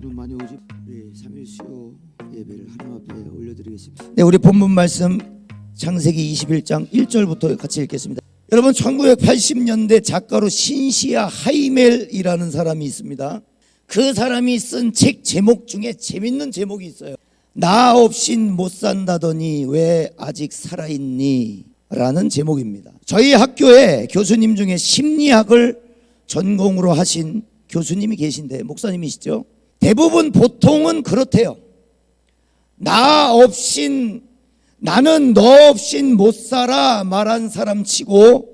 인원 많이 오지. 우리 3일 수요 예배를 하나님 앞에 올려드리겠습니다. 네, 우리 본문 말씀 창세기 21장 1절부터 같이 읽겠습니다. 여러분, 1980년대 작가로 신시아 하이멜이라는 사람이 있습니다. 그 사람이 쓴 책 제목 중에 재밌는 제목이 있어요. 나 없인 못 산다더니 왜 아직 살아있니? 라는 제목입니다. 저희 학교에 교수님 중에 심리학을 전공으로 하신 교수님이 계신데, 목사님이시죠? 대부분 보통은 그렇대요. 나는 너 없인 못 살아 말한 사람 치고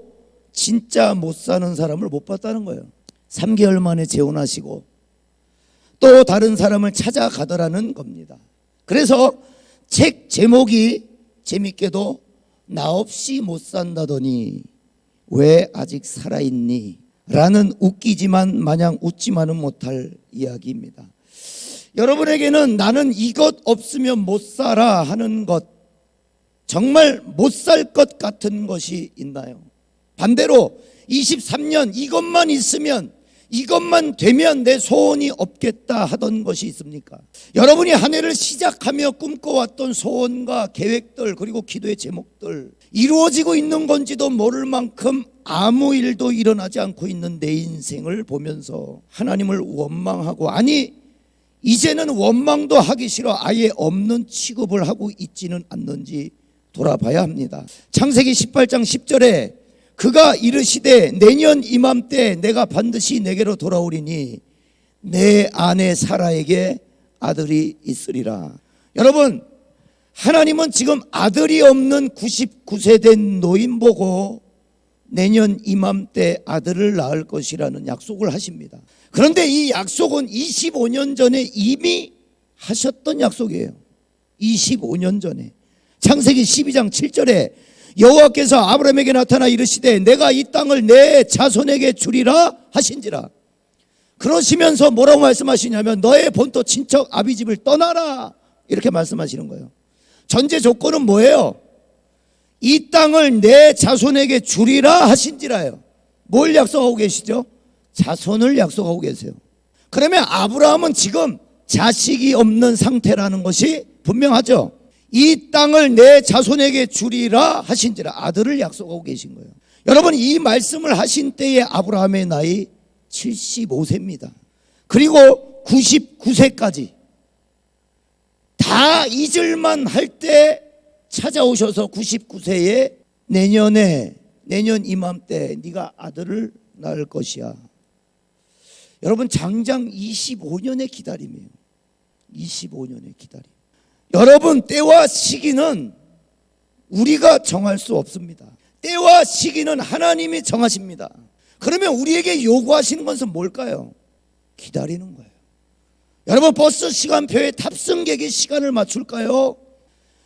진짜 못 사는 사람을 못 봤다는 거예요. 3개월 만에 재혼하시고 또 다른 사람을 찾아가더라는 겁니다. 그래서 책 제목이 재밌게도 나 없이 못 산다더니 왜 아직 살아있니? 라는 웃기지만 마냥 웃지만은 못할 이야기입니다. 여러분에게는 나는 이것 없으면 못 살아 하는 것, 정말 못 살 것 같은 것이 있나요? 반대로 23년 이것만 있으면, 이것만 되면 내 소원이 없겠다 하던 것이 있습니까? 여러분이 한 해를 시작하며 꿈꿔왔던 소원과 계획들, 그리고 기도의 제목들, 이루어지고 있는 건지도 모를 만큼 아무 일도 일어나지 않고 있는 내 인생을 보면서 하나님을 원망하고, 아니 이제는 원망도 하기 싫어 아예 없는 취급을 하고 있지는 않는지 돌아봐야 합니다. 창세기 18장 10절에 그가 이르시되 내년 이맘때 내가 반드시 내게로 돌아오리니 내 아내 사라에게 아들이 있으리라. 여러분, 하나님은 지금 아들이 없는 99세 된 노인 보고 내년 이맘때 아들을 낳을 것이라는 약속을 하십니다. 그런데 이 약속은 25년 전에 이미 하셨던 약속이에요. 25년 전에. 창세기 12장 7절에 여호와께서 아브라함에게 나타나 이르시되 내가 이 땅을 내 자손에게 주리라 하신지라. 그러시면서 뭐라고 말씀하시냐면 너의 본토 친척 아비집을 떠나라, 이렇게 말씀하시는 거예요. 전제 조건은 뭐예요? 이 땅을 내 자손에게 주리라 하신지라요. 뭘 약속하고 계시죠? 자손을 약속하고 계세요. 그러면 아브라함은 지금 자식이 없는 상태라는 것이 분명하죠. 이 땅을 내 자손에게 주리라 하신지라, 아들을 약속하고 계신 거예요. 여러분, 이 말씀을 하신 때에 아브라함의 나이 75세입니다. 그리고 99세까지 다 잊을만 할 때 찾아오셔서 99세에 내년 이맘때 네가 아들을 낳을 것이야. 여러분, 장장 25년의 기다림이에요. 25년의 기다림. 여러분, 때와 시기는 우리가 정할 수 없습니다. 때와 시기는 하나님이 정하십니다. 그러면 우리에게 요구하시는 것은 뭘까요? 기다리는 거예요. 여러분, 버스 시간표에 탑승객의 시간을 맞출까요?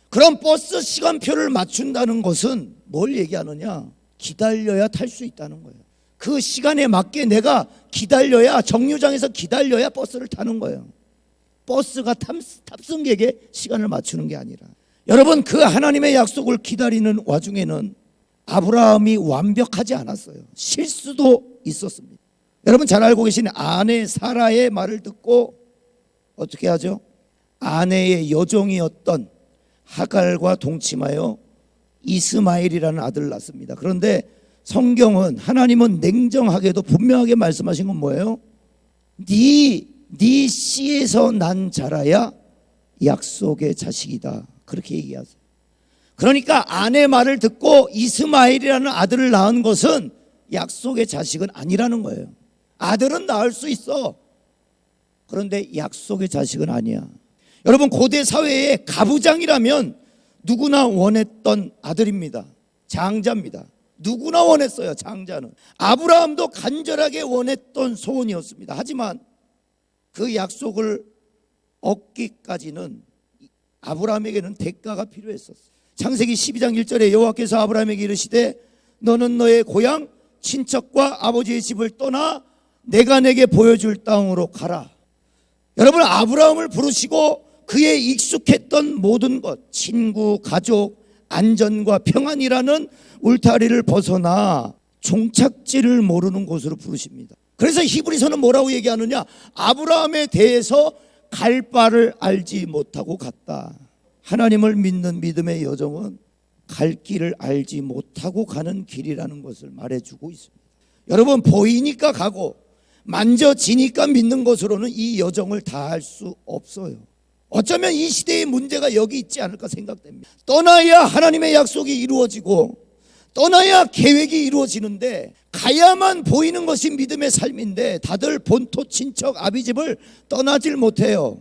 그럼 버스 시간표를 맞춘다는 것은 뭘 얘기하느냐? 기다려야 탈 수 있다는 거예요. 그 시간에 맞게 내가 기다려야, 정류장에서 기다려야 버스를 타는 거예요. 버스가 탑승객의 시간을 맞추는 게 아니라. 여러분, 그 하나님의 약속을 기다리는 와중에는 아브라함이 완벽하지 않았어요. 실수도 있었습니다. 여러분 잘 알고 계시는 아내 사라의 말을 듣고 어떻게 하죠? 아내의 여종이었던 하갈과 동침하여 이스마엘이라는 아들을 낳습니다. 그런데 성경은, 하나님은 냉정하게도 분명하게 말씀하신 건 뭐예요? 네 씨에서 난 자라야 약속의 자식이다, 그렇게 얘기하세요. 그러니까 아내 말을 듣고 이스마엘이라는 아들을 낳은 것은 약속의 자식은 아니라는 거예요. 아들은 낳을 수 있어. 그런데 약속의 자식은 아니야. 여러분, 고대 사회에 가부장이라면 누구나 원했던 아들입니다. 장자입니다. 누구나 원했어요, 장자는. 아브라함도 간절하게 원했던 소원이었습니다. 하지만 그 약속을 얻기까지는 아브라함에게는 대가가 필요했었어요. 창세기 12장 1절에 여호와께서 아브라함에게 이르시되 너는 너의 고향 친척과 아버지의 집을 떠나 내가 내게 보여줄 땅으로 가라. 여러분, 아브라함을 부르시고 그의 익숙했던 모든 것, 친구, 가족, 안전과 평안이라는 울타리를 벗어나 종착지를 모르는 곳으로 부르십니다. 그래서 히브리서는 뭐라고 얘기하느냐? 아브라함에 대해서 갈 바를 알지 못하고 갔다. 하나님을 믿는 믿음의 여정은 갈 길을 알지 못하고 가는 길이라는 것을 말해주고 있습니다. 여러분, 보이니까 가고 만져지니까 믿는 것으로는 이 여정을 다 할 수 없어요. 어쩌면 이 시대의 문제가 여기 있지 않을까 생각됩니다. 떠나야 하나님의 약속이 이루어지고 떠나야 계획이 이루어지는데 가야만 보이는 것이 믿음의 삶인데 다들 본토 친척 아비집을 떠나질 못해요.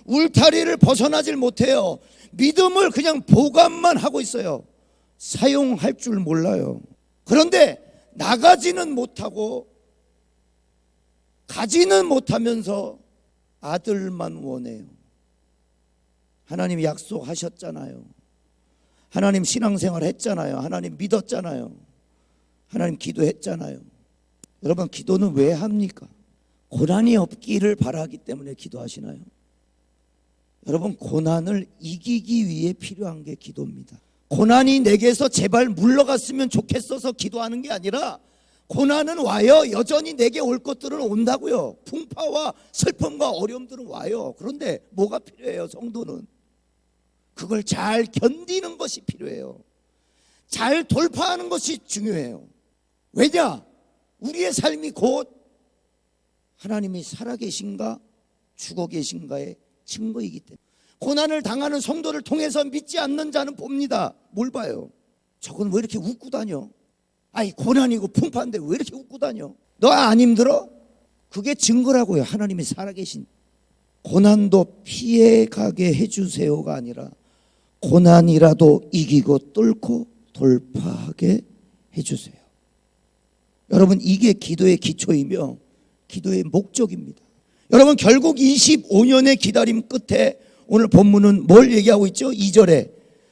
울타리를 벗어나질 못해요. 믿음을 그냥 보관만 하고 있어요. 사용할 줄 몰라요. 그런데 나가지는 못하고 가지는 못하면서 아들만 원해요. 하나님 약속하셨잖아요. 하나님 신앙생활 했잖아요. 하나님 믿었잖아요. 하나님 기도했잖아요. 여러분, 기도는 왜 합니까? 고난이 없기를 바라기 때문에 기도하시나요? 여러분, 고난을 이기기 위해 필요한 게 기도입니다. 고난이 내게서 제발 물러갔으면 좋겠어서 기도하는 게 아니라 고난은 와요. 여전히 내게 올 것들은 온다고요. 풍파와 슬픔과 어려움들은 와요. 그런데 뭐가 필요해요? 성도는 그걸 잘 견디는 것이 필요해요. 잘 돌파하는 것이 중요해요. 왜냐? 우리의 삶이 곧 하나님이 살아계신가 죽어 계신가의 증거이기 때문에. 고난을 당하는 성도를 통해서 믿지 않는 자는 봅니다. 뭘 봐요? 저건 왜 이렇게 웃고 다녀? 아니, 고난이고 풍파인데 왜 이렇게 웃고 다녀? 너 안 힘들어? 그게 증거라고요. 하나님이 살아계신. 고난도 피해가게 해주세요가 아니라 고난이라도 이기고 뚫고 돌파하게 해주세요. 여러분, 이게 기도의 기초이며 기도의 목적입니다. 여러분, 결국 25년의 기다림 끝에 오늘 본문은 뭘 얘기하고 있죠? 2절에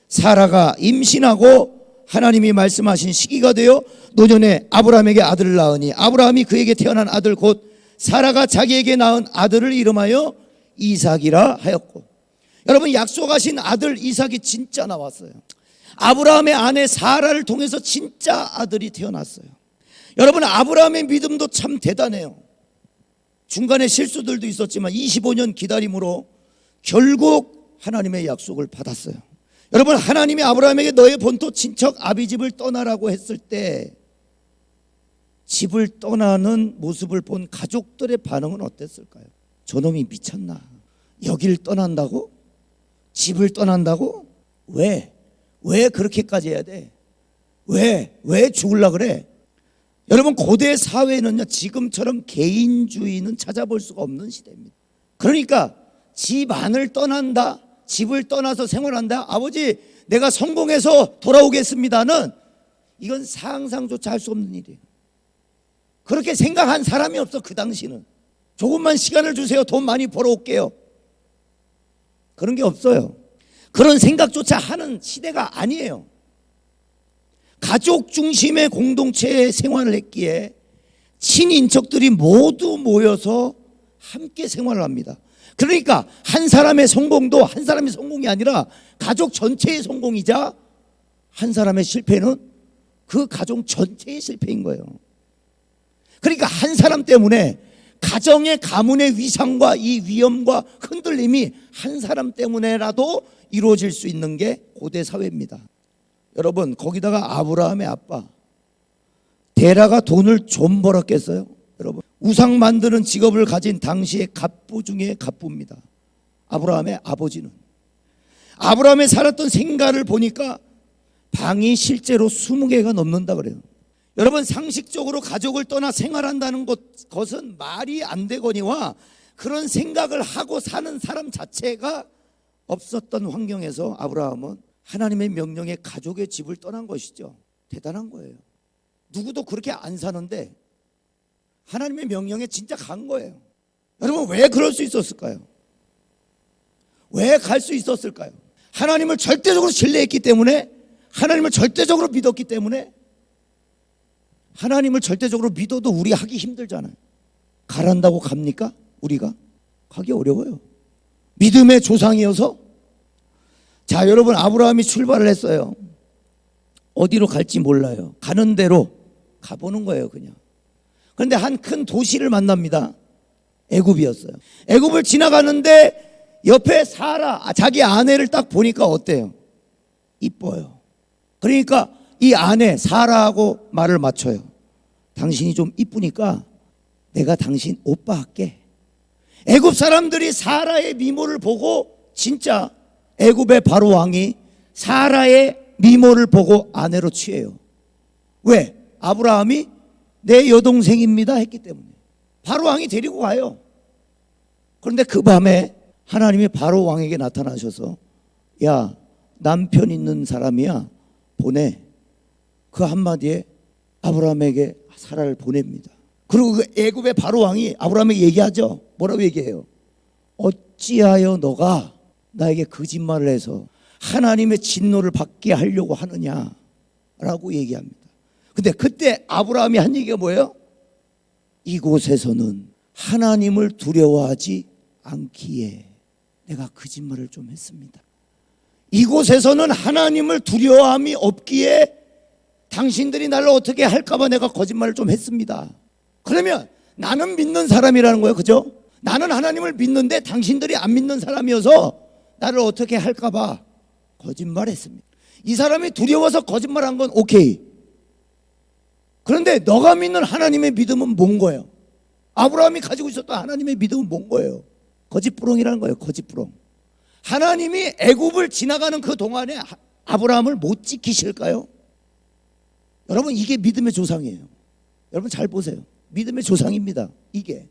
사라가 임신하고 하나님이 말씀하신 시기가 되어 노년에 아브라함에게 아들을 낳으니 아브라함이 그에게 태어난 아들 곧 사라가 자기에게 낳은 아들을 이름하여 이삭이라 하였고. 여러분, 약속하신 아들 이삭이 진짜 나왔어요. 아브라함의 아내 사라를 통해서 진짜 아들이 태어났어요. 여러분, 아브라함의 믿음도 참 대단해요. 중간에 실수들도 있었지만 25년 기다림으로 결국 하나님의 약속을 받았어요. 여러분, 하나님이 아브라함에게 너의 본토 친척 아비집을 떠나라고 했을 때 집을 떠나는 모습을 본 가족들의 반응은 어땠을까요? 저놈이 미쳤나? 여길 떠난다고? 집을 떠난다고? 왜 그렇게까지 해야 돼? 왜 죽으려고 그래? 여러분, 고대 사회는요, 지금처럼 개인주의는 찾아볼 수가 없는 시대입니다. 그러니까 집 안을 떠난다, 집을 떠나서 생활한다, 아버지 내가 성공해서 돌아오겠습니다는 이건 상상조차 할 수 없는 일이에요. 그렇게 생각한 사람이 없어. 그 당시는 조금만 시간을 주세요, 돈 많이 벌어올게요, 그런 게 없어요. 그런 생각조차 하는 시대가 아니에요. 가족 중심의 공동체의 생활을 했기에 친인척들이 모두 모여서 함께 생활을 합니다. 그러니까 한 사람의 성공도 한 사람의 성공이 아니라 가족 전체의 성공이자 한 사람의 실패는 그 가족 전체의 실패인 거예요. 그러니까 한 사람 때문에 가정의 가문의 위상과 이 위험과 흔들림이 한 사람 때문에라도 이루어질 수 있는 게 고대 사회입니다. 여러분, 거기다가 아브라함의 아빠 데라가 돈을 좀 벌었겠어요? 여러분, 우상 만드는 직업을 가진 당시의 갑부 중에 갑부입니다. 아브라함의 아버지는. 아브라함이 살았던 생가를 보니까 방이 실제로 20개가 넘는다 그래요. 여러분, 상식적으로 가족을 떠나 생활한다는 것은 말이 안 되거니와 그런 생각을 하고 사는 사람 자체가 없었던 환경에서 아브라함은 하나님의 명령에 가족의 집을 떠난 것이죠. 대단한 거예요. 누구도 그렇게 안 사는데 하나님의 명령에 진짜 간 거예요. 여러분, 왜 그럴 수 있었을까요? 왜 갈 수 있었을까요? 하나님을 절대적으로 신뢰했기 때문에, 하나님을 절대적으로 믿었기 때문에. 하나님을 절대적으로 믿어도 우리 하기 힘들잖아요. 가란다고 갑니까? 우리가? 가기 어려워요. 믿음의 조상이어서. 자, 여러분, 아브라함이 출발을 했어요. 어디로 갈지 몰라요. 가는 대로 가보는 거예요, 그냥. 그런데 한 큰 도시를 만납니다. 애굽이었어요. 애굽을 지나가는데 옆에 사라, 자기 아내를 딱 보니까 어때요? 이뻐요. 그러니까 이 아내 사라하고 말을 맞춰요. 당신이 좀 이쁘니까 내가 당신 오빠 할게. 애굽 사람들이 사라의 미모를 보고 진짜 애굽의 바로 왕이 사라의 미모를 보고 아내로 취해요. 왜? 아브라함이 내 여동생입니다 했기 때문에. 바로 왕이 데리고 가요. 그런데 그 밤에 하나님이 바로 왕에게 나타나셔서 야, 남편 있는 사람이야, 보내. 그 한마디에 아브라함에게 사라를 보냅니다. 그리고 그 애굽의 바로 왕이 아브라함에게 얘기하죠. 뭐라고 얘기해요? 어찌하여 너가 나에게 거짓말을 해서 하나님의 진노를 받게 하려고 하느냐라고 얘기합니다. 근데 그때 아브라함이 한 얘기가 뭐예요? 이곳에서는 하나님을 두려워하지 않기에 내가 거짓말을 좀 했습니다. 이곳에서는 하나님을 두려워함이 없기에 당신들이 나를 어떻게 할까봐 내가 거짓말을 좀 했습니다. 그러면 나는 믿는 사람이라는 거예요. 그죠? 나는 하나님을 믿는데 당신들이 안 믿는 사람이어서 나를 어떻게 할까봐 거짓말했습니다. 이 사람이 두려워서 거짓말한 건 오케이. 그런데 너가 믿는 하나님의 믿음은 뭔 거예요? 아브라함이 가지고 있었던 하나님의 믿음은 뭔 거예요? 거짓부렁이라는 거예요. 거짓부렁. 하나님이 애굽을 지나가는 그 동안에 아브라함을 못 지키실까요? 여러분, 이게 믿음의 조상이에요. 여러분 잘 보세요. 믿음의 조상입니다. 이게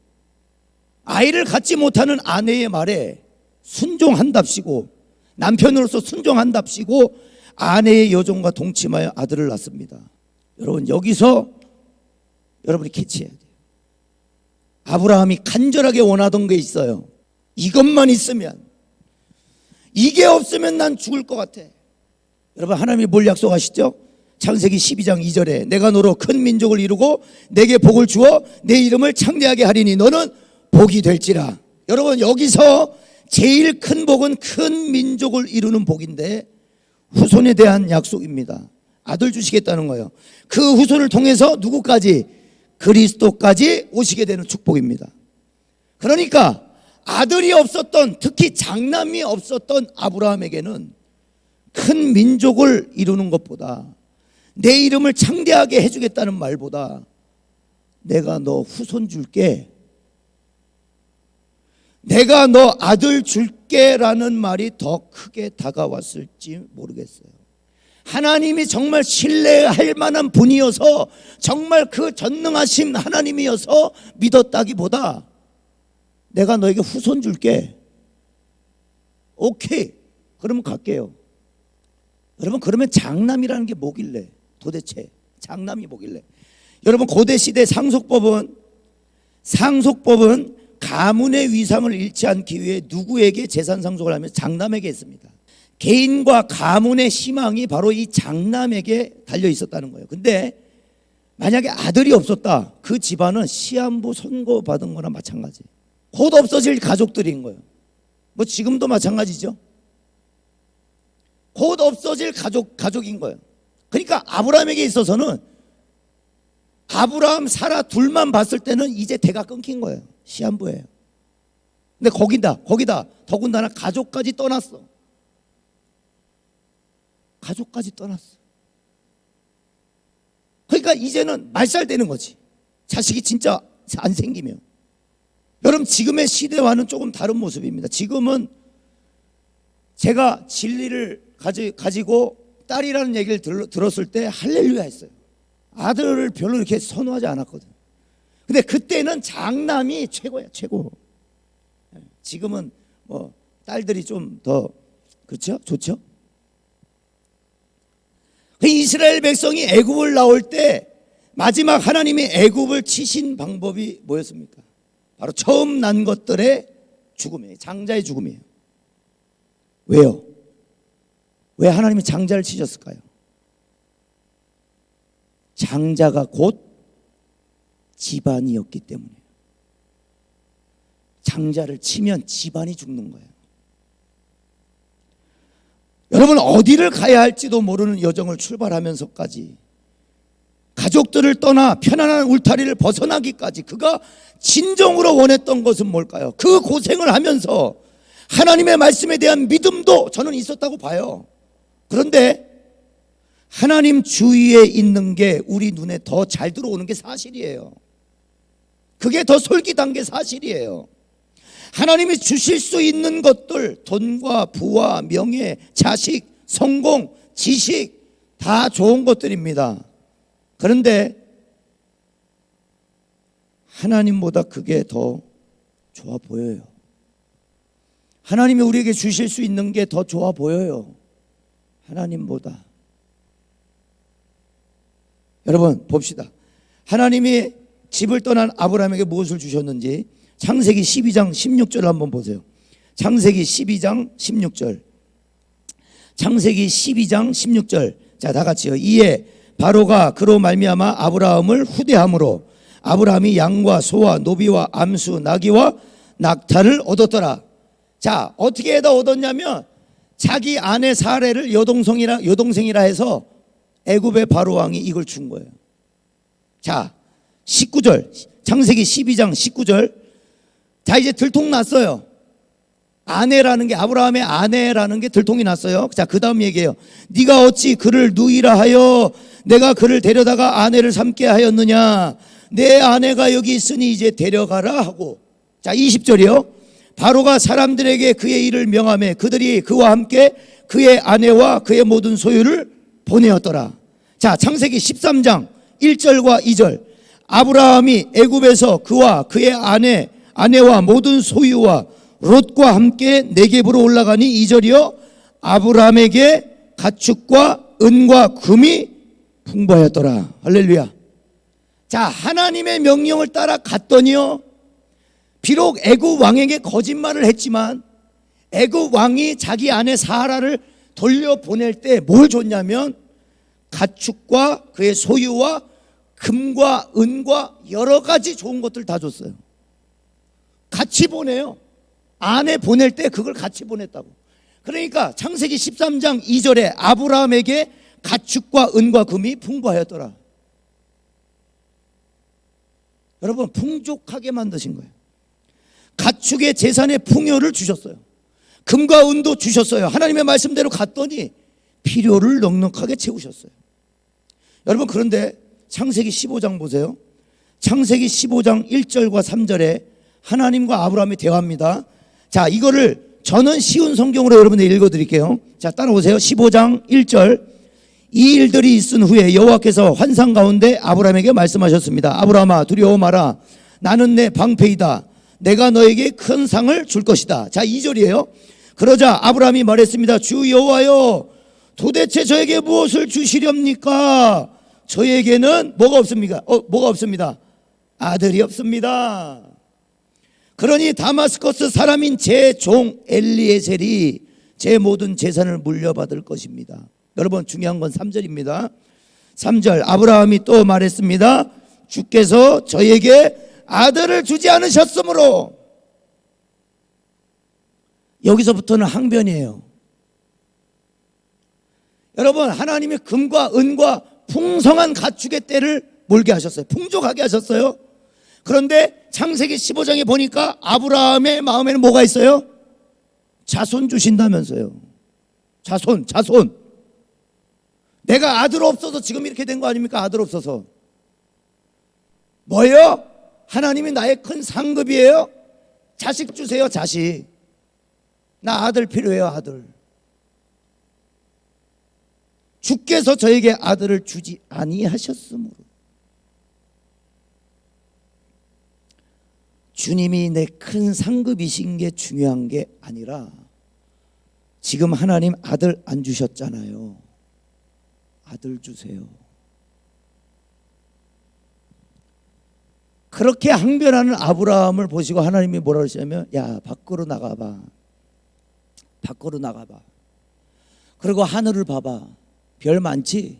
아이를 갖지 못하는 아내의 말에 순종한답시고 남편으로서 순종한답시고 아내의 여종과 동침하여 아들을 낳습니다. 여러분, 여기서 여러분이 캐치해야 돼요. 아브라함이 간절하게 원하던 게 있어요. 이것만 있으면, 이게 없으면 난 죽을 것 같아. 여러분, 하나님이 뭘 약속하시죠? 창세기 12장 2절에 내가 너로 큰 민족을 이루고 내게 복을 주어 내 이름을 창대하게 하리니 너는 복이 될지라. 여러분, 여기서 제일 큰 복은 큰 민족을 이루는 복인데 후손에 대한 약속입니다. 아들 주시겠다는 거예요. 그 후손을 통해서 누구까지? 그리스도까지 오시게 되는 축복입니다. 그러니까 아들이 없었던, 특히 장남이 없었던 아브라함에게는 큰 민족을 이루는 것보다, 내 이름을 창대하게 해주겠다는 말보다 내가 너 후손 줄게, 내가 너 아들 줄게 라는 말이 더 크게 다가왔을지 모르겠어요. 하나님이 정말 신뢰할 만한 분이어서, 정말 그 전능하신 하나님이어서 믿었다기보다 내가 너에게 후손 줄게. 오케이, 그러면 갈게요. 여러분, 그러면 장남이라는 게 뭐길래, 도대체 장남이 뭐길래? 여러분, 고대 시대 상속법은 가문의 위상을 잃지 않기 위해 누구에게 재산 상속을 하면 장남에게 했습니다. 개인과 가문의 희망이 바로 이 장남에게 달려 있었다는 거예요. 근데 만약에 아들이 없었다, 그 집안은 시한부 선고받은 거나 마찬가지예요. 곧 없어질 가족들인 거예요. 뭐 지금도 마찬가지죠. 곧 없어질 가족인 거예요. 그러니까 아브라함에게 있어서는 아브라함, 사라 둘만 봤을 때는 이제 대가 끊긴 거예요. 시한부예요. 근데 거기다 더군다나 가족까지 떠났어. 그러니까 이제는 말살되는 거지. 자식이 진짜 안 생기면. 여러분, 지금의 시대와는 조금 다른 모습입니다. 지금은 제가 진리를 가지고 딸이라는 얘기를 들었을 때 할렐루야 했어요. 아들을 별로 이렇게 선호하지 않았거든. 근데 그때는 장남이 최고야, 최고. 지금은 뭐 딸들이 좀 더, 그렇죠? 좋죠? 그 이스라엘 백성이 애굽을 나올 때 마지막 하나님이 애굽을 치신 방법이 뭐였습니까? 바로 처음 난 것들의 죽음이에요. 장자의 죽음이에요. 왜요? 왜 하나님이 장자를 치셨을까요? 장자가 곧 집안이었기 때문이에요. 장자를 치면 집안이 죽는 거예요. 여러분, 어디를 가야 할지도 모르는 여정을 출발하면서까지, 가족들을 떠나 편안한 울타리를 벗어나기까지 그가 진정으로 원했던 것은 뭘까요? 그 고생을 하면서 하나님의 말씀에 대한 믿음도 저는 있었다고 봐요. 그런데 하나님 주위에 있는 게 우리 눈에 더 잘 들어오는 게 사실이에요. 그게 더 솔깃한 게 사실이에요. 하나님이 주실 수 있는 것들, 돈과 부와 명예, 자식, 성공, 지식 다 좋은 것들입니다. 그런데 하나님보다 그게 더 좋아 보여요. 하나님이 우리에게 주실 수 있는 게 더 좋아 보여요. 하나님보다. 여러분 봅시다. 하나님이 집을 떠난 아브라함에게 무엇을 주셨는지 창세기 12장 16절 한번 보세요. 창세기 12장 16절. 창세기 12장 16절. 자, 다 같이요. 이에 바로가 그로 말미암아 아브라함을 후대함으로 아브라함이 양과 소와 노비와 암수 나귀와 낙타를 얻었더라. 자, 어떻게 다 얻었냐면 자기 아내 사레를 여동생이라 해서 애굽의 바로 왕이 이걸 준 거예요. 자, 19절. 창세기 12장 19절. 자, 이제 들통 났어요. 아내라는 게, 아브라함의 아내라는 게 들통이 났어요. 자, 그 다음 얘기해요. 네가 어찌 그를 누이라 하여 내가 그를 데려다가 아내를 삼게 하였느냐. 내 아내가 여기 있으니 이제 데려가라 하고. 자, 20절이요. 바로가 사람들에게 그의 일을 명하매 그들이 그와 함께 그의 아내와 그의 모든 소유를 보내었더라. 자, 창세기 13장 1절과 2절. 아브라함이 애굽에서 그와 그의 아내와 모든 소유와 롯과 함께 네겝으로 올라가니 2절이요. 아브라함에게 가축과 은과 금이 풍부하였더라. 할렐루야. 자, 하나님의 명령을 따라 갔더니요, 비록 애굽 왕에게 거짓말을 했지만 애굽 왕이 자기 아내 사라를 돌려보낼 때 뭘 줬냐면 가축과 그의 소유와 금과 은과 여러 가지 좋은 것들 다 줬어요. 같이 보내요. 아내 보낼 때 그걸 같이 보냈다고. 그러니까 창세기 13장 2절에 아브라함에게 가축과 은과 금이 풍부하였더라. 여러분, 풍족하게 만드신 거예요. 가축의 재산의 풍요를 주셨어요. 금과 은도 주셨어요. 하나님의 말씀대로 갔더니 필요를 넉넉하게 채우셨어요. 여러분, 그런데 창세기 15장 보세요. 창세기 15장 1절과 3절에 하나님과 아브라함이 대화합니다. 자, 이거를 저는 쉬운 성경으로 여러분들 읽어드릴게요. 자, 따라오세요. 15장 1절. 이 일들이 있은 후에 여호와께서 환상 가운데 아브라함에게 말씀하셨습니다. 아브라함아, 두려워 마라. 나는 내 방패이다. 내가 너에게 큰 상을 줄 것이다. 자, 2절이에요. 그러자 아브라함이 말했습니다. 주 여호와여, 도대체 저에게 무엇을 주시렵니까? 저에게는 뭐가 없습니까? 뭐가 없습니다. 아들이 없습니다. 그러니 다마스커스 사람인 제 종 엘리에셀이 제 모든 재산을 물려받을 것입니다. 여러분, 중요한 건 3절입니다. 3절. 아브라함이 또 말했습니다. 주께서 저에게 아들을 주지 않으셨으므로. 여기서부터는 항변이에요. 여러분, 하나님이 금과 은과 풍성한 가축의 때를 몰게 하셨어요. 풍족하게 하셨어요. 그런데 창세기 15장에 보니까 아브라함의 마음에는 뭐가 있어요? 자손 주신다면서요. 자손. 내가 아들 없어서 지금 이렇게 된 거 아닙니까? 아들 없어서. 뭐예요? 하나님이 나의 큰 상급이에요. 자식 주세요. 자식. 나 아들 필요해요. 아들. 주께서 저에게 아들을 주지 아니하셨으므로. 주님이 내 큰 상급이신 게 중요한 게 아니라 지금 하나님 아들 안 주셨잖아요. 아들 주세요. 그렇게 항변하는 아브라함을 보시고 하나님이 뭐라 그러시냐면, 야, 밖으로 나가봐. 밖으로 나가봐. 그리고 하늘을 봐봐. 별 많지?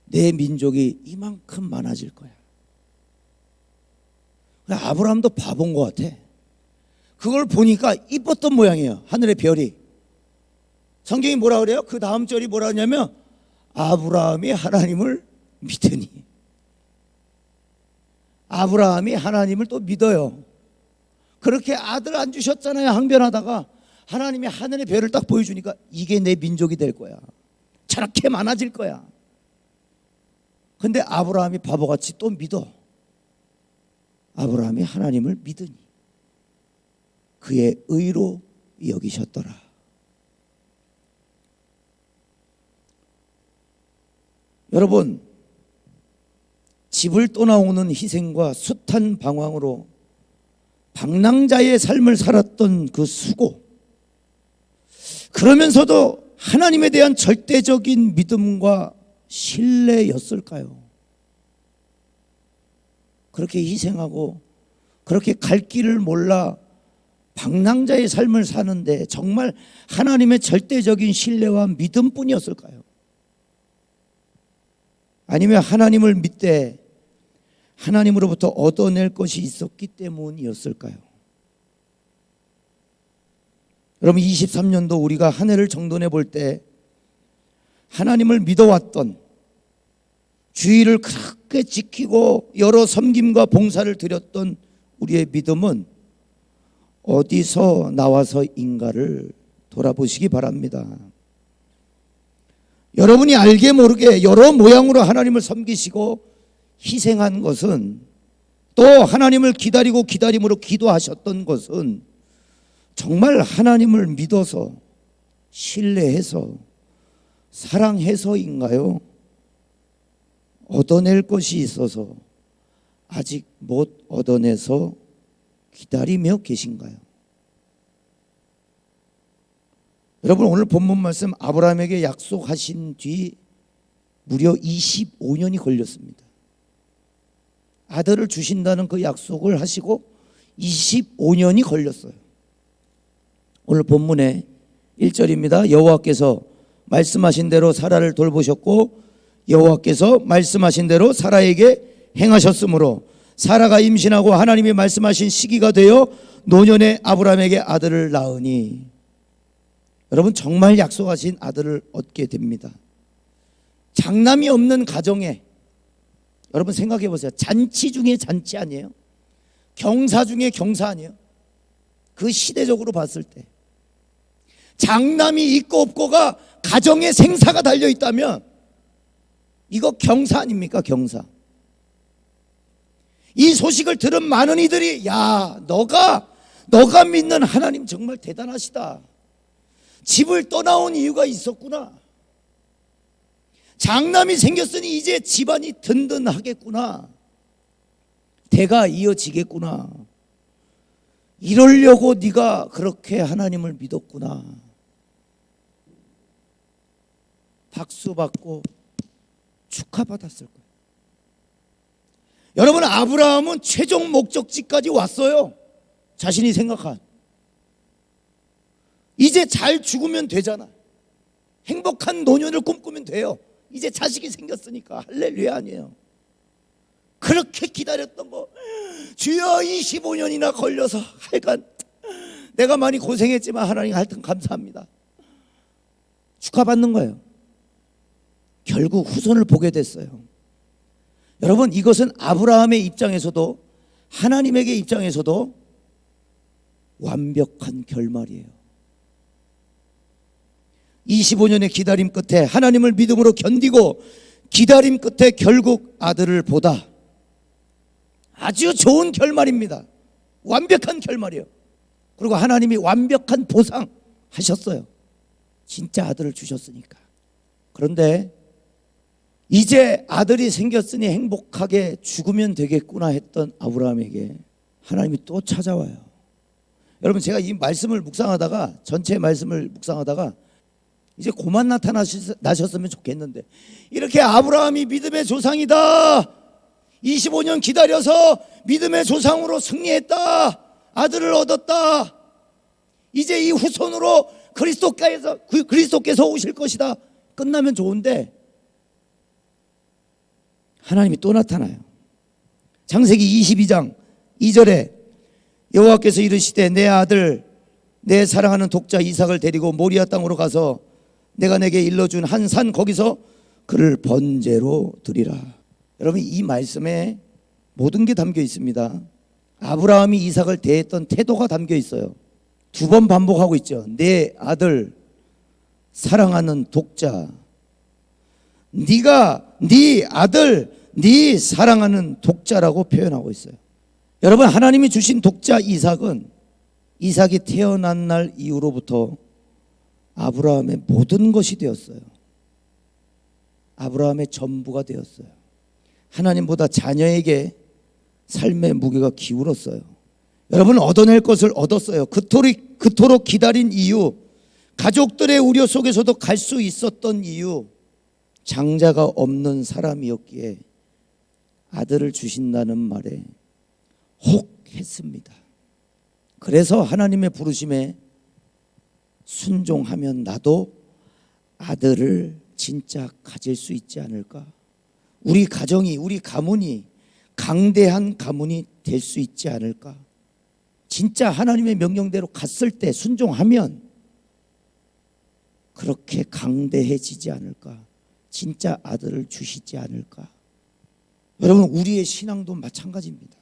내 민족이 이만큼 많아질 거야. 아브라함도 바본 것 같아. 그걸 보니까 이뻤던 모양이에요. 하늘의 별이. 성경이 뭐라 그래요? 그 다음 절이 뭐라 하냐면 아브라함이 하나님을 믿으니. 아브라함이 하나님을 또 믿어요. 그렇게 아들 안 주셨잖아요. 항변하다가 하나님이 하늘의 별을 딱 보여주니까 이게 내 민족이 될 거야. 저렇게 많아질 거야. 근데 아브라함이 바보같이 또 믿어. 아브라함이 하나님을 믿으니 그의 의로 여기셨더라. 여러분, 집을 떠나오는 희생과 숱한 방황으로 방랑자의 삶을 살았던 그 수고, 그러면서도 하나님에 대한 절대적인 믿음과 신뢰였을까요? 그렇게 희생하고 그렇게 갈 길을 몰라 방랑자의 삶을 사는데 정말 하나님의 절대적인 신뢰와 믿음뿐이었을까요? 아니면 하나님을 믿되 하나님으로부터 얻어낼 것이 있었기 때문이었을까요? 여러분, 23년도 우리가 한 해를 정돈해 볼 때 하나님을 믿어왔던, 주의를 그렇게 지키고 여러 섬김과 봉사를 드렸던 우리의 믿음은 어디서 나와서인가를 돌아보시기 바랍니다. 여러분이 알게 모르게 여러 모양으로 하나님을 섬기시고 희생한 것은, 또 하나님을 기다리고 기다림으로 기도하셨던 것은 정말 하나님을 믿어서 신뢰해서 사랑해서인가요? 얻어낼 것이 있어서 아직 못 얻어내서 기다리며 계신가요? 여러분, 오늘 본문 말씀 아브라함에게 약속하신 뒤 무려 25년이 걸렸습니다. 아들을 주신다는 그 약속을 하시고 25년이 걸렸어요. 오늘 본문의 1절입니다. 여호와께서 말씀하신 대로 사라를 돌보셨고 여호와께서 말씀하신 대로 사라에게 행하셨으므로 사라가 임신하고 하나님이 말씀하신 시기가 되어 노년에 아브라함에게 아들을 낳으니, 여러분, 정말 약속하신 아들을 얻게 됩니다. 장남이 없는 가정에, 여러분 생각해 보세요. 잔치 중에 잔치 아니에요? 경사 중에 경사 아니에요? 그 시대적으로 봤을 때 장남이 있고 없고가 가정의 생사가 달려 있다면 이거 경사 아닙니까? 경사. 이 소식을 들은 많은 이들이, 야, 너가 믿는 하나님 정말 대단하시다. 집을 떠나온 이유가 있었구나. 장남이 생겼으니 이제 집안이 든든하겠구나. 대가 이어지겠구나. 이러려고 네가 그렇게 하나님을 믿었구나. 박수 받고 축하받았을 거예요. 여러분, 아브라함은 최종 목적지까지 왔어요. 자신이 생각한. 이제 잘 죽으면 되잖아. 행복한 노년을 꿈꾸면 돼요. 이제 자식이 생겼으니까. 할렐루야 아니에요. 그렇게 기다렸던 거, 주여 25년이나 걸려서 하여간 내가 많이 고생했지만 하나님 하여튼 감사합니다. 축하받는 거예요. 결국 후손을 보게 됐어요. 여러분, 이것은 아브라함의 입장에서도 하나님에게 입장에서도 완벽한 결말이에요. 25년의 기다림 끝에, 하나님을 믿음으로 견디고 기다림 끝에 결국 아들을 보다. 아주 좋은 결말입니다. 완벽한 결말이에요. 그리고 하나님이 완벽한 보상 하셨어요. 진짜 아들을 주셨으니까. 그런데 이제 아들이 생겼으니 행복하게 죽으면 되겠구나 했던 아브라함에게 하나님이 또 찾아와요. 여러분, 제가 이 말씀을 묵상하다가, 전체 말씀을 묵상하다가 이제 그만 나타나셨으면 좋겠는데, 이렇게 아브라함이 믿음의 조상이다, 25년 기다려서 믿음의 조상으로 승리했다, 아들을 얻었다, 이제 이 후손으로 그리스도께서 오실 것이다, 끝나면 좋은데 하나님이 또 나타나요. 창세기 22장 2절에 여호와께서 이르시되 내 아들 내 사랑하는 독자 이삭을 데리고 모리아 땅으로 가서 내가 내게 일러준 한 산 거기서 그를 번제로 드리라. 여러분, 이 말씀에 모든 게 담겨 있습니다. 아브라함이 이삭을 대했던 태도가 담겨 있어요. 2번 반복하고 있죠. 내 아들 사랑하는 독자. 네가 네 아들 네 사랑하는 독자라고 표현하고 있어요. 여러분, 하나님이 주신 독자 이삭은 이삭이 태어난 날 이후로부터 아브라함의 모든 것이 되었어요. 아브라함의 전부가 되었어요. 하나님보다 자녀에게 삶의 무게가 기울었어요. 여러분, 얻어낼 것을 얻었어요. 그토록 기다린 이유, 가족들의 우려 속에서도 갈 수 있었던 이유, 장자가 없는 사람이었기에 아들을 주신다는 말에 혹했습니다. 그래서 하나님의 부르심에 순종하면 나도 아들을 진짜 가질 수 있지 않을까? 우리 가정이, 우리 가문이 강대한 가문이 될 수 있지 않을까? 진짜 하나님의 명령대로 갔을 때 순종하면 그렇게 강대해지지 않을까? 진짜 아들을 주시지 않을까? 여러분, 우리의 신앙도 마찬가지입니다.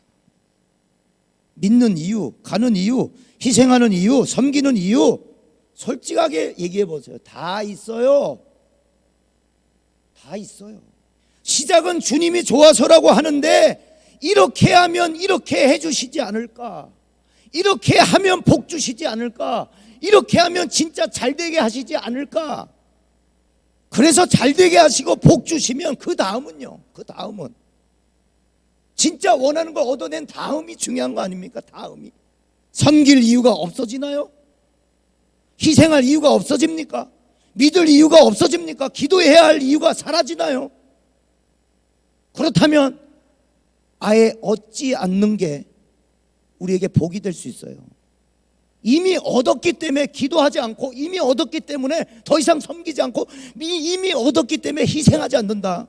믿는 이유, 가는 이유, 희생하는 이유, 섬기는 이유, 솔직하게 얘기해 보세요. 다 있어요. 다 있어요. 시작은 주님이 좋아서라고 하는데 이렇게 하면 이렇게 해주시지 않을까? 이렇게 하면 복 주시지 않을까? 이렇게 하면 진짜 잘되게 하시지 않을까? 그래서 잘되게 하시고 복 주시면 그 다음은요, 그 다음은 진짜 원하는 걸 얻어낸 다음이 중요한 거 아닙니까? 다음이. 섬길 이유가 없어지나요? 희생할 이유가 없어집니까? 믿을 이유가 없어집니까? 기도해야 할 이유가 사라지나요? 그렇다면 아예 얻지 않는 게 우리에게 복이 될 수 있어요. 이미 얻었기 때문에 기도하지 않고, 이미 얻었기 때문에 더 이상 섬기지 않고, 이미 얻었기 때문에 희생하지 않는다.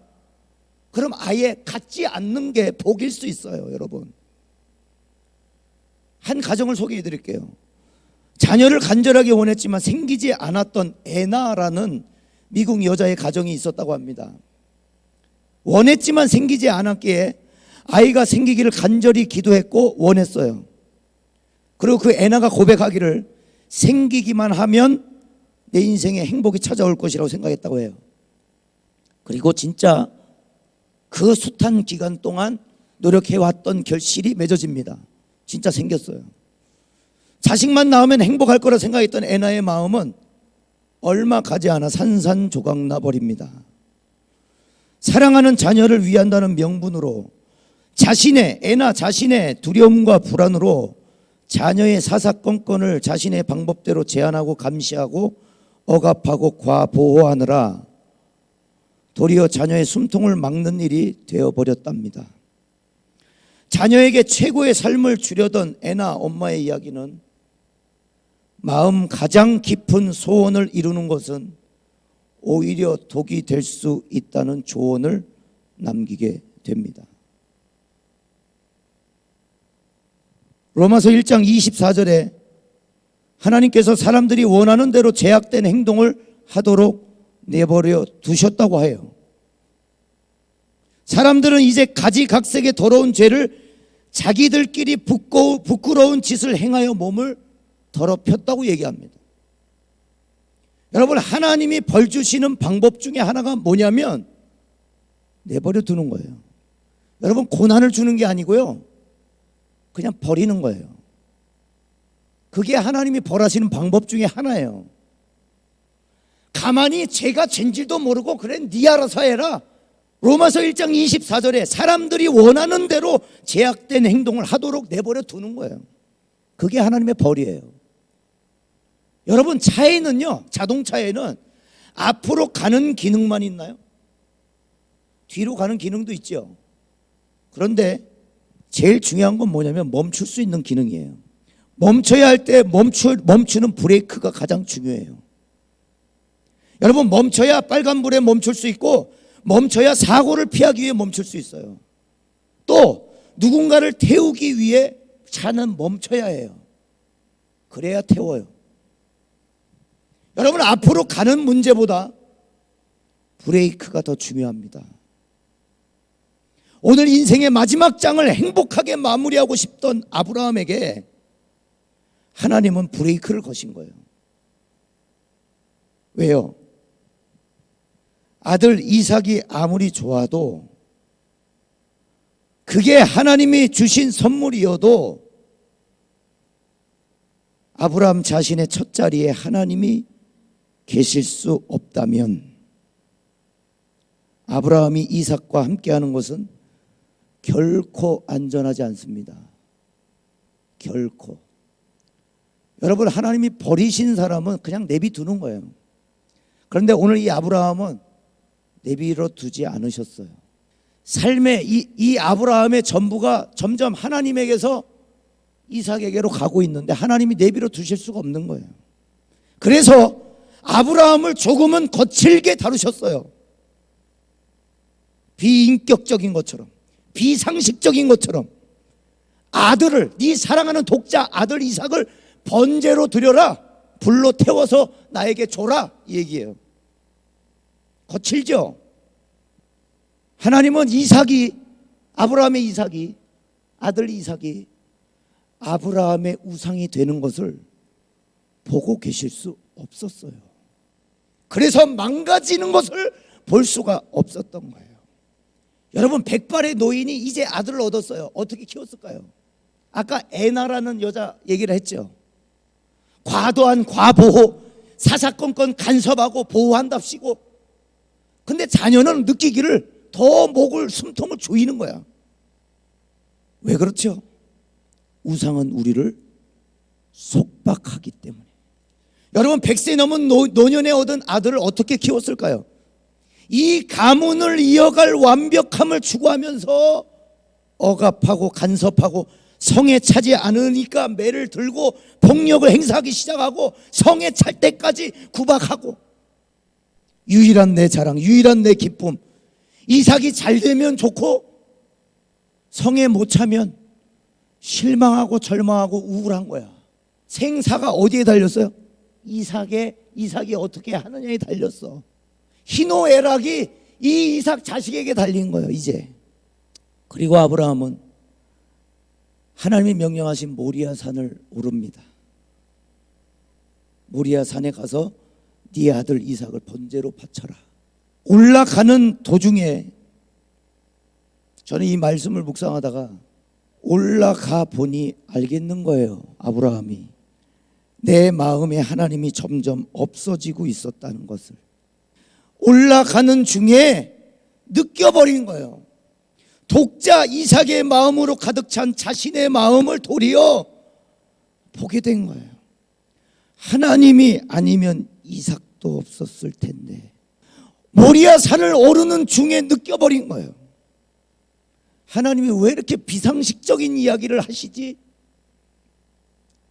그럼 아예 갖지 않는 게 복일 수 있어요. 여러분, 한 가정을 소개해 드릴게요. 자녀를 간절하게 원했지만 생기지 않았던 애나라는 미국 여자의 가정이 있었다고 합니다. 원했지만 생기지 않았기에 아이가 생기기를 간절히 기도했고 원했어요. 그리고 그 애나가 고백하기를 생기기만 하면 내 인생에 행복이 찾아올 것이라고 생각했다고 해요. 그리고 진짜 그 숱한 기간 동안 노력해왔던 결실이 맺어집니다. 진짜 생겼어요. 자식만 낳으면 행복할 거라 생각했던 애나의 마음은 얼마 가지 않아 산산조각 나버립니다. 사랑하는 자녀를 위한다는 명분으로 애나 자신의 두려움과 불안으로 자녀의 사사건건을 자신의 방법대로 제한하고 감시하고 억압하고 과보호하느라 도리어 자녀의 숨통을 막는 일이 되어버렸답니다. 자녀에게 최고의 삶을 주려던 애나 엄마의 이야기는 마음 가장 깊은 소원을 이루는 것은 오히려 독이 될 수 있다는 조언을 남기게 됩니다. 로마서 1장 24절에 하나님께서 사람들이 원하는 대로 제약된 행동을 하도록 내버려 두셨다고 해요. 사람들은 이제 가지각색의 더러운 죄를 자기들끼리 부끄러운 짓을 행하여 몸을 더럽혔다고 얘기합니다. 여러분, 하나님이 벌 주시는 방법 중에 하나가 뭐냐면 내버려 두는 거예요. 여러분, 고난을 주는 게 아니고요, 그냥 버리는 거예요. 그게 하나님이 벌하시는 방법 중에 하나예요. 가만히 죄가 죄인지도 모르고 그래 네 알아서 해라. 로마서 1장 24절에 사람들이 원하는 대로 제약된 행동을 하도록 내버려 두는 거예요. 그게 하나님의 벌이에요. 여러분, 차에는요, 자동차에는 앞으로 가는 기능만 있나요? 뒤로 가는 기능도 있죠. 그런데 제일 중요한 건 뭐냐면 멈출 수 있는 기능이에요. 멈춰야 할 때 멈추는 브레이크가 가장 중요해요. 여러분, 멈춰야 빨간불에 멈출 수 있고, 멈춰야 사고를 피하기 위해 멈출 수 있어요. 또 누군가를 태우기 위해 차는 멈춰야 해요. 그래야 태워요. 여러분, 앞으로 가는 문제보다 브레이크가 더 중요합니다. 오늘 인생의 마지막 장을 행복하게 마무리하고 싶던 아브라함에게 하나님은 브레이크를 거신 거예요. 왜요? 아들 이삭이 아무리 좋아도 그게 하나님이 주신 선물이어도 아브라함 자신의 첫 자리에 하나님이 계실 수 없다면 아브라함이 이삭과 함께하는 것은 결코 안전하지 않습니다. 결코. 여러분, 하나님이 버리신 사람은 그냥 내비두는 거예요. 그런데 오늘 이 아브라함은 내비로 두지 않으셨어요. 삶의 이 아브라함의 전부가 점점 하나님에게서 이삭에게로 가고 있는데 하나님이 내비로 두실 수가 없는 거예요. 그래서 아브라함을 조금은 거칠게 다루셨어요. 비인격적인 것처럼, 비상식적인 것처럼 아들을, 네 사랑하는 독자 아들 이삭을 번제로 드려라, 불로 태워서 나에게 줘라, 이 얘기예요. 거칠죠. 하나님은 아브라함의 이삭이, 아들 이삭이 아브라함의 우상이 되는 것을 보고 계실 수 없었어요. 그래서 망가지는 것을 볼 수가 없었던 거예요. 여러분, 백발의 노인이 이제 아들을 얻었어요. 어떻게 키웠을까요? 아까 애나라는 여자 얘기를 했죠. 과도한 과보호, 사사건건 간섭하고 보호한답시고. 근데 자녀는 느끼기를 더 목을, 숨통을 조이는 거야. 왜 그렇죠? 우상은 우리를 속박하기 때문에. 여러분, 100세 넘은 노년에 얻은 아들을 어떻게 키웠을까요? 이 가문을 이어갈 완벽함을 추구하면서 억압하고 간섭하고 성에 차지 않으니까 매를 들고 폭력을 행사하기 시작하고 성에 찰 때까지 구박하고, 유일한 내 자랑, 유일한 내 기쁨, 이삭이 잘 되면 좋고 성에 못 차면 실망하고 절망하고 우울한 거야. 생사가 어디에 달렸어요? 이삭이 어떻게 하느냐에 달렸어. 희노애락이 이 이삭 자식에게 달린 거예요, 이제. 그리고 아브라함은 하나님이 명령하신 모리아 산을 오릅니다. 모리아 산에 가서 네 아들 이삭을 번제로 바쳐라. 올라가는 도중에 저는 이 말씀을 묵상하다가 올라가 보니 알겠는 거예요. 아브라함이 내 마음에 하나님이 점점 없어지고 있었다는 것을 올라가는 중에 느껴버린 거예요. 독자 이삭의 마음으로 가득 찬 자신의 마음을 도리어 보게 된 거예요. 하나님이 아니면 이삭도 없었을 텐데. 모리아 산을 오르는 중에 느껴버린 거예요. 하나님이 왜 이렇게 비상식적인 이야기를 하시지?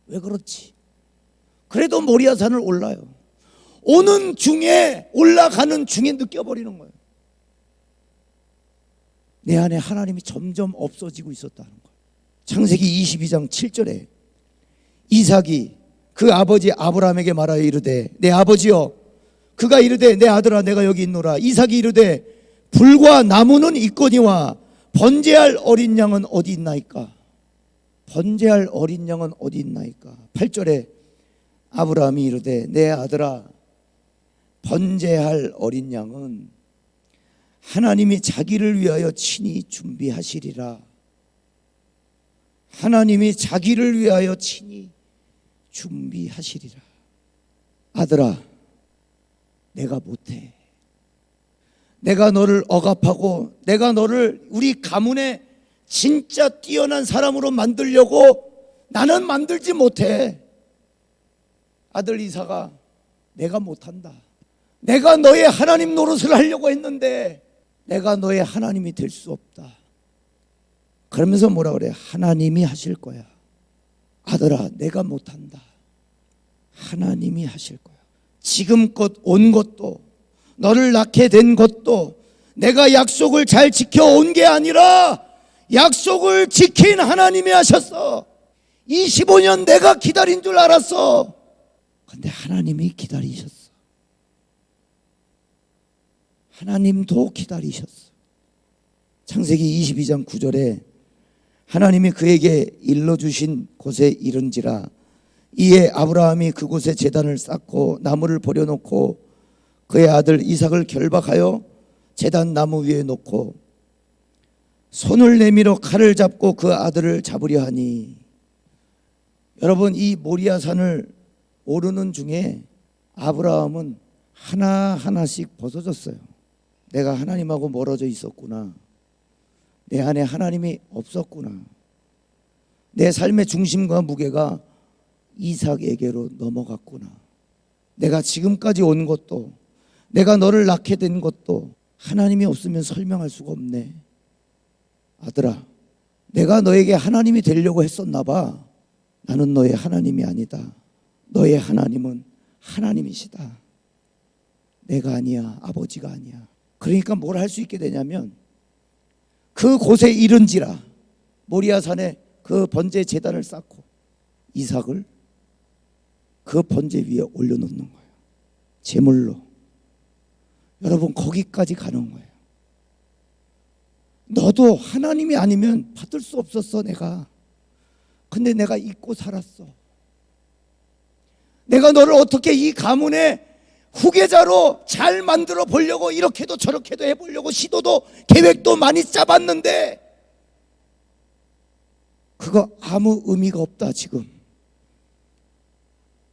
왜 그렇지? 그래도 모리아 산을 올라요. 오는 중에, 올라가는 중에 느껴버리는 거예요. 내 안에 하나님이 점점 없어지고 있었다는 거예요. 창세기 22장 7절에 이삭이 그 아버지 아브라함에게 말하여 이르되, 내 아버지여. 그가 이르되, 내 아들아, 내가 여기 있노라. 이삭이 이르되, 불과 나무는 있거니와 번제할 어린 양은 어디 있나이까? 번제할 어린 양은 어디 있나이까? 8절에 아브라함이 이르되, 내 아들아, 번제할 어린 양은 하나님이 자기를 위하여 친히 준비하시리라. 하나님이 자기를 위하여 친히 준비하시리라. 아들아, 내가 못해. 내가 너를 억압하고 내가 너를 우리 가문의 진짜 뛰어난 사람으로 만들려고 나는 만들지 못해. 아들 이삭아, 내가 못한다. 내가 너의 하나님 노릇을 하려고 했는데 내가 너의 하나님이 될 수 없다. 그러면서 뭐라 그래? 하나님이 하실 거야. 아들아, 내가 못한다. 하나님이 하실 거야. 지금껏 온 것도, 너를 낳게 된 것도 내가 약속을 잘 지켜온 게 아니라 약속을 지킨 하나님이 하셨어. 25년 내가 기다린 줄 알았어. 근데 하나님이 기다리셨어. 하나님도 기다리셨어. 창세기 22장 9절에 하나님이 그에게 일러주신 곳에 이른지라 이에 아브라함이 그곳에 제단을 쌓고 나무를 버려놓고 그의 아들 이삭을 결박하여 제단 나무 위에 놓고 손을 내밀어 칼을 잡고 그 아들을 잡으려 하니. 여러분, 이 모리아산을 오르는 중에 아브라함은 하나하나씩 벗어졌어요. 내가 하나님하고 멀어져 있었구나. 내 안에 하나님이 없었구나. 내 삶의 중심과 무게가 이삭에게로 넘어갔구나. 내가 지금까지 온 것도, 내가 너를 낳게 된 것도 하나님이 없으면 설명할 수가 없네. 아들아, 내가 너에게 하나님이 되려고 했었나 봐. 나는 너의 하나님이 아니다. 너의 하나님은 하나님이시다. 내가 아니야. 아버지가 아니야. 그러니까 뭘 할 수 있게 되냐면 그 곳에 이른지라 모리아산에 그 번제 제단을 쌓고 이삭을 그 번제 위에 올려놓는 거예요. 제물로. 여러분, 거기까지 가는 거예요. 너도 하나님이 아니면 받을 수 없었어. 내가. 근데 내가 잊고 살았어. 내가 너를 어떻게 이 가문의 후계자로 잘 만들어 보려고 이렇게도 저렇게도 해보려고 시도도 계획도 많이 짜봤는데 그거 아무 의미가 없다. 지금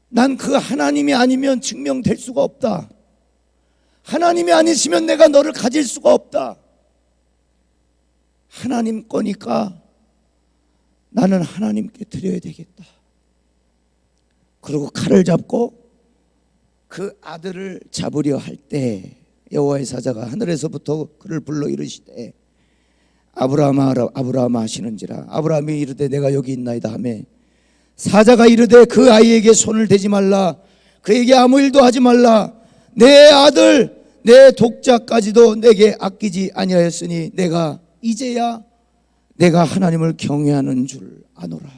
난 그 하나님이 아니면 증명될 수가 없다. 하나님이 아니시면 내가 너를 가질 수가 없다. 하나님 거니까 나는 하나님께 드려야 되겠다. 그리고 칼을 잡고 그 아들을 잡으려 할 때 여호와의 사자가 하늘에서부터 그를 불러 이르시되 아브라함아 아브라함아 하시는지라. 아브라함이 이르되 내가 여기 있나이다 하매 사자가 이르되 그 아이에게 손을 대지 말라. 그에게 아무 일도 하지 말라. 내 아들 내 독자까지도 내게 아끼지 아니하였으니 내가 이제야 내가 하나님을 경외하는 줄 아노라.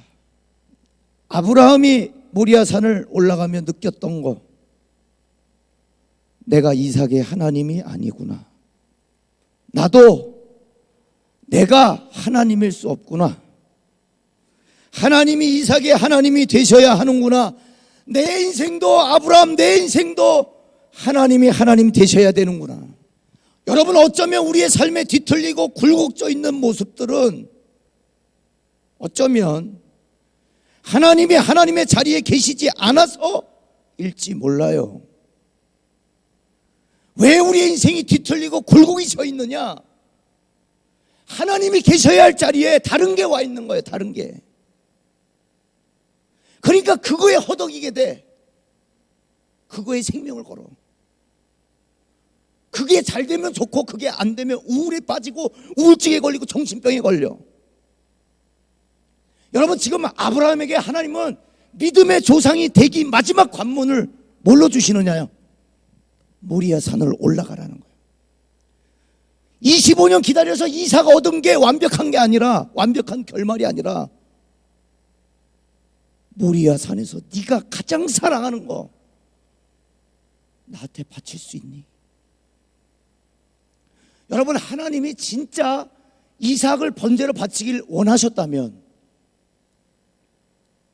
아브라함이 모리아산을 올라가며 느꼈던 거, 내가 이삭의 하나님이 아니구나. 나도 내가 하나님일 수 없구나. 하나님이 이삭의 하나님이 되셔야 하는구나. 내 인생도 아브라함 내 인생도 하나님이 하나님 되셔야 되는구나. 여러분, 어쩌면 우리의 삶에 뒤틀리고 굴곡져 있는 모습들은 어쩌면 하나님이 하나님의 자리에 계시지 않아서일지 몰라요. 왜 우리의 인생이 뒤틀리고 굴곡이 져 있느냐? 하나님이 계셔야 할 자리에 다른 게 와 있는 거예요. 다른 게. 그러니까 그거에 허덕이게 돼. 그거에 생명을 걸어. 그게 잘 되면 좋고 그게 안 되면 우울에 빠지고 우울증에 걸리고 정신병에 걸려. 여러분, 지금 아브라함에게 하나님은 믿음의 조상이 되기 마지막 관문을 뭘로 주시느냐요? 모리아 산을 올라가라는 거예요. 25년 기다려서 이삭 얻은 게 완벽한 게 아니라, 완벽한 결말이 아니라 모리아 산에서 네가 가장 사랑하는 거 나한테 바칠 수 있니? 여러분, 하나님이 진짜 이삭을 번제로 바치길 원하셨다면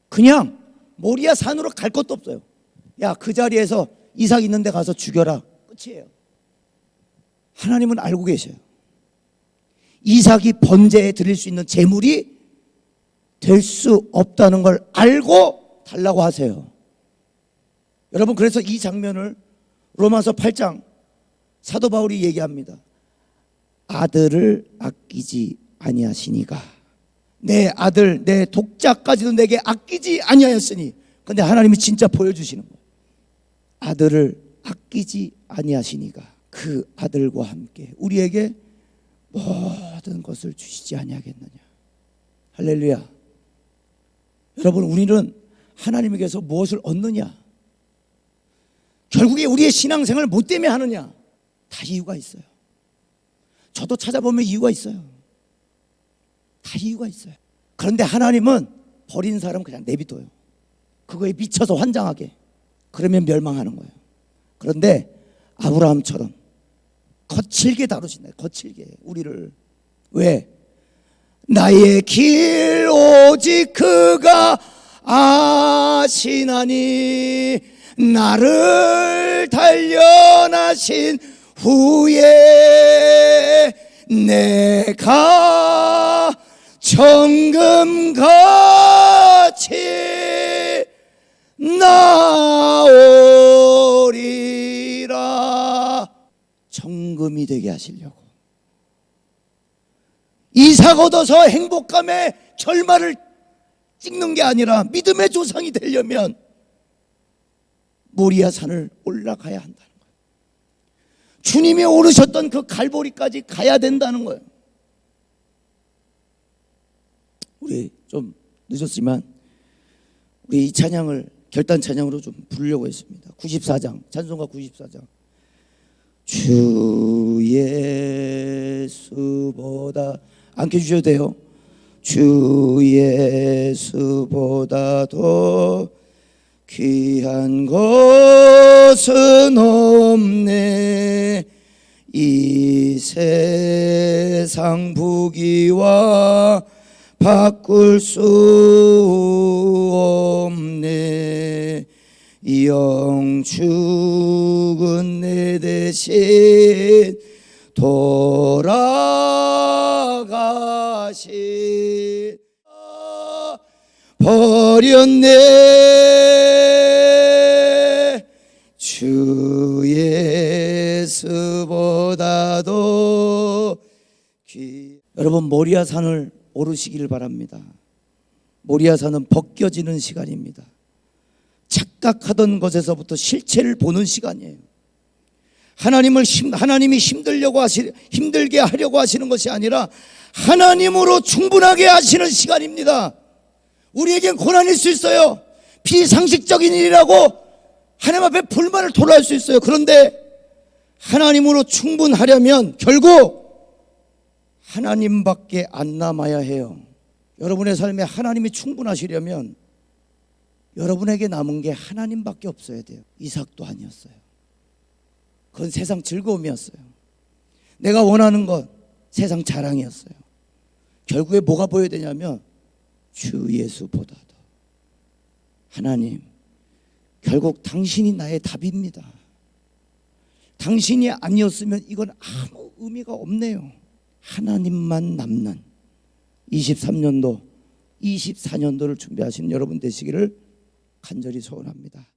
그냥 모리아 산으로 갈 것도 없어요. 야, 그 자리에서 이삭 있는 데 가서 죽여라. 끝이에요. 하나님은 알고 계셔요. 이삭이 번제에 드릴 수 있는 제물이 될 수 없다는 걸 알고 달라고 하세요. 여러분, 그래서 이 장면을 로마서 8장 사도 바울이 얘기합니다. 아들을 아끼지 아니하시니가. 내 아들 내 독자까지도 내게 아끼지 아니하였으니. 근데 하나님이 진짜 보여주시는 거예요. 아들을 아끼지 아니하시니가 그 아들과 함께 우리에게 모든 것을 주시지 아니하겠느냐. 할렐루야. 여러분, 우리는 하나님에게서 무엇을 얻느냐? 결국에 우리의 신앙생활을 뭐 때문에 하느냐? 다 이유가 있어요. 저도 찾아보면 이유가 있어요. 다 이유가 있어요. 그런데 하나님은 버린 사람 그냥 내비둬요. 그거에 미쳐서 환장하게. 그러면 멸망하는 거예요. 그런데 아브라함처럼 거칠게 다루신다. 거칠게 우리를 왜? 나의 길 오직 그가 아시나니 나를 단련하신 후에 내가 정금같이 나오리라. 정금이 되게 하시려고. 이삭 얻어서 행복감에 결말을 찍는 게 아니라 믿음의 조상이 되려면 모리아 산을 올라가야 한다는 거예요. 주님이 오르셨던 그 갈보리까지 가야 된다는 거예요. 우리 좀 늦었지만 우리 이 찬양을 결단 찬양으로 좀 부르려고 했습니다. 94장, 찬송가 94장. 주 예수보다 안 켜주셔도 돼요. 주 예수보다 더 귀한 것은 없네. 이 세상 부귀와 바꿀 수 없네. 영 죽은 내 대신 돌아가신 버렸네. 주 예수보다도 여러분 모리아 산을 오르시기를 바랍니다. 모리아 산은 벗겨지는 시간입니다. 착각하던 것에서부터 실체를 보는 시간이에요. 하나님이 힘들게 하려고 하시는 것이 아니라 하나님으로 충분하게 하시는 시간입니다. 우리에겐 고난이 있을 수 있어요. 비상식적인 일이라고 하나님 앞에 불만을 토로할 수 있어요. 그런데 하나님으로 충분하려면 결국 하나님밖에 안 남아야 해요. 여러분의 삶에 하나님이 충분하시려면 여러분에게 남은 게 하나님밖에 없어야 돼요. 이삭도 아니었어요. 그건 세상 즐거움이었어요. 내가 원하는 것 세상 자랑이었어요. 결국에 뭐가 보여야 되냐면 주 예수보다도 하나님, 결국 당신이 나의 답입니다. 당신이 아니었으면 이건 아무 의미가 없네요. 하나님만 남는 23년도 24년도를 준비하시는 여러분 되시기를 간절히 소원합니다.